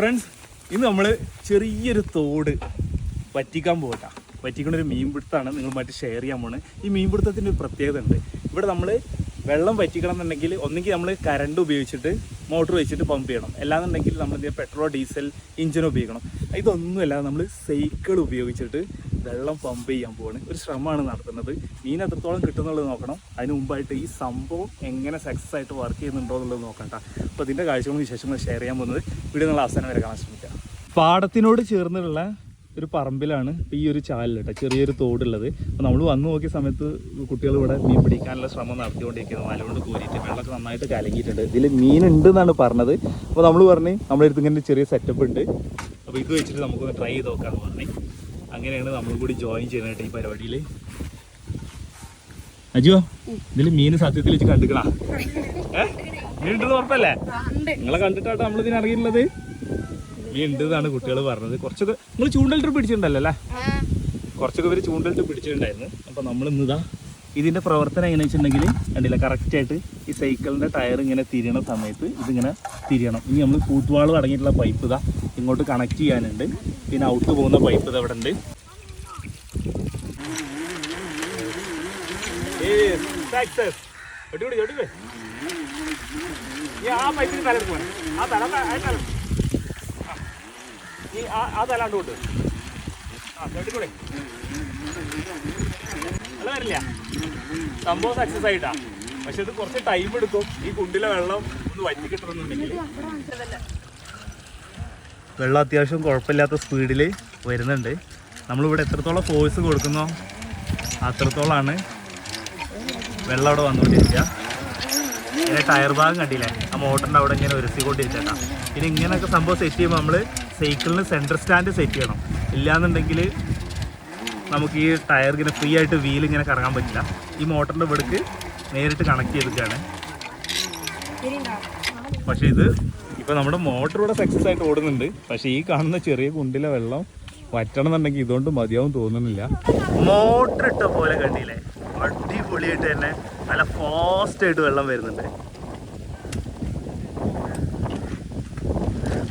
Friends, ഇന്ന് നമ്മൾ ചെറിയൊരു തോട് വറ്റിക്കാൻ പോകട്ടാ. വറ്റിക്കണൊരു മീൻപിടുത്തമാണ് നിങ്ങളുമായിട്ട് ഷെയർ ചെയ്യാൻ പോകുന്നത്. ഈ മീൻപിടുത്തത്തിൻ്റെ ഒരു പ്രത്യേകത ഉണ്ട്. ഇവിടെ നമ്മൾ വെള്ളം വറ്റിക്കണം എന്നുണ്ടെങ്കിൽ ഒന്നെങ്കിൽ നമ്മൾ കറണ്ട് ഉപയോഗിച്ചിട്ട് മോട്ടർ വെച്ചിട്ട് പമ്പ് ചെയ്യണം, അല്ലാന്നുണ്ടെങ്കിൽ നമ്മൾ പെട്രോൾ ഡീസൽ എഞ്ചിൻ ഉപയോഗിക്കണം. ഇതൊന്നുമല്ല, നമ്മൾ സൈക്കിൾ ഉപയോഗിച്ചിട്ട് വെള്ളം പമ്പ് ചെയ്യാൻ പോവാണ്. ഒരു ശ്രമമാണ് നടത്തുന്നത്. മീൻ എത്രത്തോളം കിട്ടുന്നുള്ളത് നോക്കണം. അതിന് മുമ്പായിട്ട് ഈ സംഭവം എങ്ങനെ സക്സസ് ആയിട്ട് വർക്ക് ചെയ്യുന്നുണ്ടോ എന്നുള്ളത് നോക്കണ്ട. അപ്പോൾ ഇതിൻ്റെ കാഴ്ചകളും വിശേഷങ്ങളും ഷെയർ ചെയ്യാൻ പോകുന്നത് വീഡിയോ നിങ്ങൾ അവസാനം വരെ കാണാൻ ശ്രമിക്കുക. പാടത്തിനോട് ചേർന്നുള്ള ഒരു പറമ്പിലാണ് ഈ ഒരു ചാലിൽ കേട്ടോ ചെറിയൊരു തോടുള്ളത്. അപ്പോൾ നമ്മൾ വന്നു നോക്കിയ സമയത്ത് കുട്ടികൾ ഇവിടെ മീൻ പിടിക്കാനുള്ള ശ്രമം നടത്തിക്കൊണ്ടിരിക്കുന്നത്. വല കൊണ്ട് കോരിയിട്ട് വെള്ളമൊക്കെ നന്നായിട്ട് കലങ്ങിയിട്ടുണ്ട്. ഇതിൽ മീൻ ഉണ്ട് എന്നാണ് പറഞ്ഞത്. അപ്പോൾ നമ്മൾ പറഞ്ഞ് നമ്മുടെ അടുത്ത് ഇങ്ങനെ ചെറിയ സെറ്റപ്പ് ഉണ്ട്, അപ്പോൾ ഇത് വെച്ചിട്ട് നമുക്കൊന്ന് ട്രൈ ചെയ്ത് നോക്കാമെന്ന് പറഞ്ഞ് അങ്ങനെയാണ് നമ്മളും കൂടി ജോയിൻ ചെയ്യുന്നത് ഈ പരിപാടിയിൽ. അജുവോ, ഇതിൽ മീൻ സത്യത്തിൽ വെച്ച് കണ്ടിക്കണ മീൻ ഉണ്ടെന്ന് ഉറപ്പല്ലേ? നിങ്ങളെ കണ്ടിട്ടാണ് നമ്മൾ ഇതിന് ഇറങ്ങിയിട്ടുള്ളത്. മീൻ ഉണ്ട് എന്നാണ് കുട്ടികൾ പറഞ്ഞത്. കുറച്ചൊക്കെ നിങ്ങൾ ചൂണ്ടലിട്ട് പിടിച്ചിട്ടുണ്ടല്ലോ അല്ലേ? കുറച്ചൊക്കെ ഇവർ ചൂണ്ടലിട്ട് പിടിച്ചിട്ടുണ്ടായിരുന്നു. അപ്പോൾ നമ്മൾ ഇന്നിതാ ഇതിൻ്റെ പ്രവർത്തനം എങ്ങനെയാണെന്ന് വെച്ചിട്ടുണ്ടെങ്കിൽ കണ്ടില്ല, കറക്റ്റായിട്ട് ഈ സൈക്കിളിൻ്റെ ടയർ ഇങ്ങനെ തിരിയണ സമയത്ത് ഇതിങ്ങനെ തിരിയണം. ഇനി നമ്മൾ ഫൂട്ട്വാൾ അടങ്ങിയിട്ടുള്ള പൈപ്പ് ഇതാ ഇങ്ങോട്ട് കണക്ട് ചെയ്യാനുണ്ട്. പിന്നെ ഔട്ട് പോകുന്ന പൈപ്പ് ഇത് അവിടെ ഉണ്ട്. ആ പൈപ്പിന് തല എടുക്കുവാണ്. ആ തല ആ തലാണ്ട് കൊണ്ട് കേട്ടിക്കൂടെ അല്ല വരില്ല. സംഭവം സക്സസ് ആയിട്ടാ. പക്ഷെ ഇത് കുറച്ച് ടൈം എടുക്കും. ഈ കുണ്ടിലെ വെള്ളം ഒന്ന് വറ്റി കിട്ടണമെന്നുണ്ടെങ്കിൽ വെള്ളം അത്യാവശ്യം കുഴപ്പമില്ലാത്ത സ്പീഡിൽ വരുന്നുണ്ട്. നമ്മളിവിടെ എത്രത്തോളം ഫോഴ്സ് കൊടുക്കുന്നോ അത്രത്തോളമാണ് വെള്ളം അവിടെ വന്നുകൊണ്ടിരിക്കുക. ഇങ്ങനെ ടയർ ഭാഗം കണ്ടില്ലേ, ആ മോട്ടറിൻ്റെ അവിടെ ഇങ്ങനെ ഉരസിക്കൊണ്ടിരിക്കട്ടാ. പിന്നെ ഇങ്ങനെയൊക്കെ സംഭവം സെറ്റ് ചെയ്യുമ്പോൾ നമ്മൾ സൈക്കിളിന് സെൻറ്റർ സ്റ്റാൻഡ് സെറ്റ് ചെയ്യണം. ഇല്ലയെന്നുണ്ടെങ്കിൽ നമുക്ക് ഈ ടയർ ഇങ്ങനെ ഫ്രീ ആയിട്ട് വീൽ ഇങ്ങനെ കറങ്ങാൻ പറ്റില്ല. ഈ മോട്ടറിൻ്റെ ഇവിടേക്ക് നേരിട്ട് കണക്ട് ചെയ്തിട്ടാണ്. പക്ഷേ ഇത് ഇപ്പോൾ നമ്മുടെ മോട്ടർ ഇവിടെ സക്സസ് ആയിട്ട് ഓടുന്നുണ്ട്. പക്ഷേ ഈ കാണുന്ന ചെറിയ കുണ്ടിലെ വെള്ളം വറ്റണം എന്നുണ്ടെങ്കിൽ ഇതുകൊണ്ട് മതിയാവും തോന്നുന്നില്ല. മോട്ടർ ഇട്ട പോലെ കണ്ടില്ലേ, അടിപൊളിയായിട്ട് തന്നെ നല്ല ഫാസ്റ്റായിട്ട് വെള്ളം വരുന്നുണ്ട്.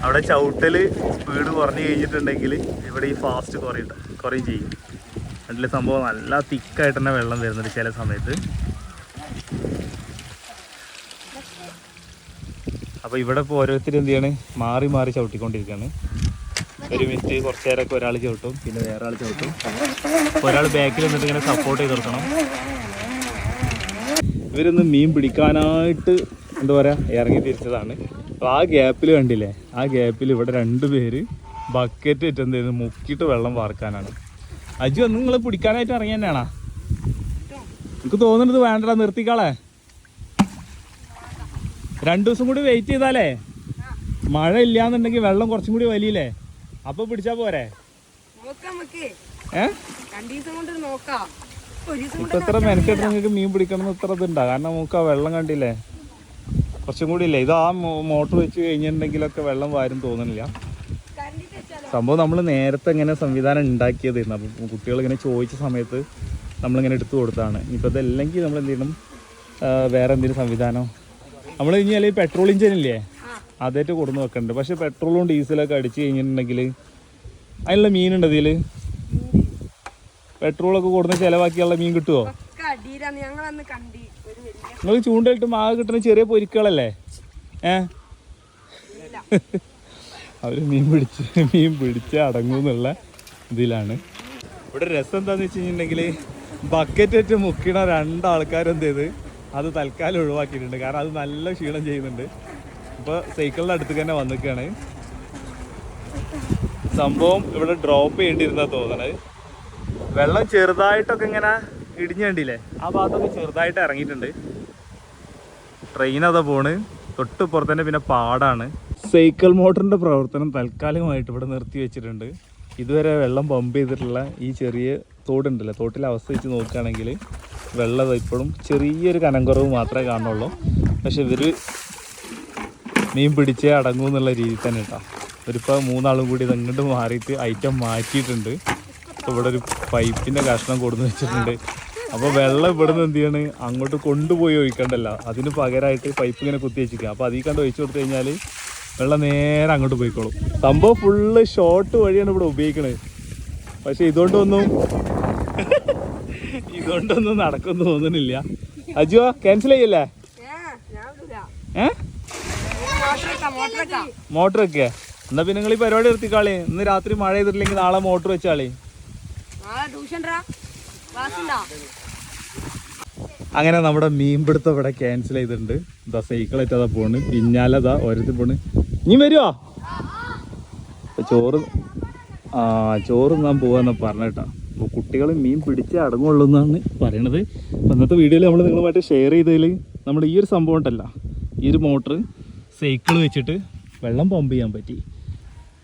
അവിടെ ചവിട്ടൽ സ്പീഡ് കുറഞ്ഞു കഴിഞ്ഞിട്ടുണ്ടെങ്കിൽ ഇവിടെ ഈ ഫാസ്റ്റ് കുറയും ചെയ്യും. അതിൽ സംഭവം നല്ല തിക്കായിട്ട് തന്നെ വെള്ളം വരുന്നുണ്ട് ചില സമയത്ത്. അപ്പോൾ ഇവിടെ ഇപ്പോൾ ഓരോരുത്തരും എന്ത് ചെയ്യാണ്, മാറി മാറി ചവിട്ടിക്കൊണ്ടിരിക്കുകയാണ്. ഒരു മിനിറ്റ് കുറച്ച് നേരമൊക്കെ ഒരാൾ ചവിട്ടും, പിന്നെ വേറെ ആൾ ചവിട്ടും. ഒരാൾ ബാക്കിൽ നിന്നിട്ട് ഇങ്ങനെ സപ്പോർട്ട് ചെയ്ത് കൊടുക്കണം. ഇവരൊന്ന് മീൻ പിടിക്കാനായിട്ട് എന്താ പറയുക ഇറങ്ങി തിരിച്ചതാണ്. അപ്പോൾ ആ ഗ്യാപ്പിൽ കണ്ടില്ലേ, ആ ഗ്യാപ്പിൽ ഇവിടെ 2 പേര് ബക്കറ്റ് ഇട്ട് എന്ത് ചെയ്യുന്നത് മുക്കിയിട്ട് വെള്ളം വാർക്കാനാണ്. അജു ഒന്ന് നിങ്ങൾ പിടിക്കാനായിട്ട് ഇറങ്ങി തന്നെയാണോ? എനിക്ക് തോന്നുന്നത് വേണ്ടടാ, നിർത്തിക്കാളെ. 2 ദിവസം കൂടി വെയിറ്റ് ചെയ്താലേ മഴ ഇല്ലാന്നുണ്ടെങ്കിൽ വെള്ളം കുറച്ചും കൂടി വലിയില്ലേ, അപ്പൊ പിടിച്ചാ പോരെ? ഇപ്പൊ എത്ര മെനക്കെട്ട് നിങ്ങൾക്ക് മീൻ പിടിക്കണം എന്ന് ഇത്ര ഇതുണ്ടാ? കാരണം നമുക്ക് ആ വെള്ളം കണ്ടില്ലേ കുറച്ചും കൂടി ഇല്ലേ. ഇത് ആ മോട്ടർ വെച്ച് കഴിഞ്ഞിട്ടുണ്ടെങ്കിലൊക്കെ വെള്ളം വാരും തോന്നുന്നില്ല. സംഭവം നമ്മൾ നേരത്തെ ഇങ്ങനെ സംവിധാനം ഉണ്ടാക്കിയതായിരുന്നു. അപ്പം കുട്ടികൾ ഇങ്ങനെ ചോദിച്ച സമയത്ത് നമ്മളിങ്ങനെ എടുത്തു കൊടുത്തതാണ്. ഇപ്പം ഇതല്ലെങ്കിൽ നമ്മൾ എന്ത് ചെയ്യണം, വേറെ എന്തെങ്കിലും സംവിധാനം നമ്മൾ ഇനി അല്ലെങ്കിൽ പെട്രോൾ എഞ്ചിൻ ഇല്ലേ അതായിട്ട് കൊടുന്ന് വെക്കുന്നുണ്ട്. പക്ഷെ പെട്രോളും ഡീസലൊക്കെ അടിച്ച് കഴിഞ്ഞിട്ടുണ്ടെങ്കിൽ അതിനുള്ള മീനുണ്ട് ഇതിൽ. പെട്രോളൊക്കെ കൊടുന്ന് ചിലവാക്കിയുള്ള മീൻ കിട്ടുമോ? നിങ്ങൾ ചൂണ്ടയിട്ട് മാവ് കിട്ടുന്ന ചെറിയ പൊരിക്കുകളല്ലേ അവര് മീൻ പിടിച്ച് അടങ്ങുന്നുള്ള ഇതിലാണ്. ഇവിടെ രസം എന്താന്ന് വെച്ച് കഴിഞ്ഞിട്ടുണ്ടെങ്കിൽ ബക്കറ്റ് വെച്ച് മുക്കിണ 2 ആൾക്കാരും എന്ത് ചെയ്ത് അത് തൽക്കാലം ഒഴിവാക്കിയിട്ടുണ്ട്. കാരണം അത് നല്ല ക്ഷീണം ചെയ്യുന്നുണ്ട്. ഇപ്പോൾ സൈക്കിളിൻ്റെ അടുത്ത് തന്നെ വന്നിക്കാണ്. സംഭവം ഇവിടെ ഡ്രോപ്പ് ചെയ്യേണ്ടിയിരുന്നാ തോന്നണത്. വെള്ളം ചെറുതായിട്ടൊക്കെ ഇങ്ങനെ ഇടിഞ്ഞു കണ്ടില്ലേ, ആ ഭാഗത്തൊക്കെ ചെറുതായിട്ട് ഇറങ്ങിയിട്ടുണ്ട്. ട്രെയിൻ അതാ പോണ്, തൊട്ട് പുറത്തന്നെ പിന്നെ പാടാണ്. സൈക്കിൾ മോട്ടറിൻ്റെ പ്രവർത്തനം താൽക്കാലികമായിട്ട് ഇവിടെ നിർത്തി വെച്ചിട്ടുണ്ട്. ഇതുവരെ വെള്ളം പമ്പ് ചെയ്തിട്ടുള്ള ഈ ചെറിയ തോടുണ്ടല്ലോ, തോട്ടിലെ അവസ്ഥ വെച്ച് നോക്കുകയാണെങ്കിൽ വെള്ളം ഇപ്പോഴും ചെറിയൊരു കനംകുറവ് മാത്രമേ കാണുള്ളൂ. പക്ഷെ ഇവർ മീൻ പിടിച്ചേ അടങ്ങൂ എന്നുള്ള രീതിയിൽ തന്നെ കേട്ടോ. ഇവരിപ്പോൾ 3 ആളും കൂടി ഇതങ്ങോട്ട് മാറിയിട്ട് ഐറ്റം മാറ്റിയിട്ടുണ്ട്. അപ്പോൾ ഇവിടെ ഒരു പൈപ്പിൻ്റെ കഷ്ണം കൊടുന്ന് വെച്ചിട്ടുണ്ട്. അപ്പോൾ വെള്ളം ഇവിടെ നിന്ന് എന്ത് ചെയ്യണ്, അങ്ങോട്ട് കൊണ്ടുപോയി ഒഴിക്കണ്ടല്ലോ, അതിന് പകരമായിട്ട് പൈപ്പ് ഇങ്ങനെ കുത്തി വെച്ചിരിക്കുക. അപ്പോൾ അതിൽ കണ്ട് ഒഴിച്ചു കൊടുത്തു കഴിഞ്ഞാൽ വെള്ളം നേരെ അങ്ങോട്ട് പോയിക്കോളും. സംഭവം ഫുള്ള് ഷോർട്ട് വഴിയാണ് ഇവിടെ ഉപയോഗിക്കണത്. പക്ഷെ ഇതുകൊണ്ടൊന്നും നടക്കുമെന്ന് തോന്നുന്നില്ല. അജുവാ ക്യാൻസൽ ചെയ്യല്ലേ? മോട്ടർ വെക്കേ? എന്നാ പിന്നെ നിങ്ങൾ ഈ പരിപാടി നിർത്തിക്കാളി. ഇന്ന് രാത്രി മഴ ചെയ്തിട്ടില്ലെങ്കിൽ നാളെ മോട്ടർ വെച്ചാളി. അങ്ങനെ നമ്മുടെ മീൻപിടുത്തം ഇവിടെ ക്യാൻസൽ ചെയ്തിട്ടുണ്ട്. ഇതാ സൈക്കിളായിട്ട് അതാ പോണ്, പിന്നാലതാ ഓരോരുത്തർ പോണ്. നീ വരുവോ? ചോറ് നാൻ പോവാന്നാ പറഞ്ഞേട്ടാ. അപ്പോൾ കുട്ടികൾ മീൻ പിടിച്ചേ അടങ്ങുള്ളൂ എന്നാണ് പറയണത്. അപ്പോൾ ഇന്നത്തെ വീഡിയോയിൽ നമ്മൾ നിങ്ങളുമായിട്ട് ഷെയർ ചെയ്തതിൽ നമ്മുടെ ഈ ഒരു സംഭവം ഉണ്ടല്ല, ഈ ഒരു മോട്ടർ സൈക്കിൾ വെച്ചിട്ട് വെള്ളം പമ്പ് ചെയ്യാൻ പറ്റി.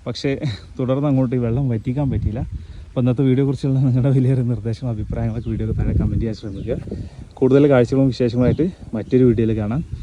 പക്ഷേ തുടർന്ന് അങ്ങോട്ട് ഈ വെള്ളം വറ്റിക്കാൻ പറ്റിയില്ല. അപ്പോൾ ഇന്നത്തെ വീഡിയോയെക്കുറിച്ചുള്ള നിങ്ങളുടെ വലിയൊരു നിർദ്ദേശം, അഭിപ്രായങ്ങളൊക്കെ വീഡിയോക്ക് താഴെ കമൻറ്റ് ചെയ്യാൻ ശ്രമിക്കുക. കൂടുതൽ കാഴ്ചകളും വിശേഷങ്ങളായിട്ട് മറ്റൊരു വീഡിയോയിൽ കാണാം.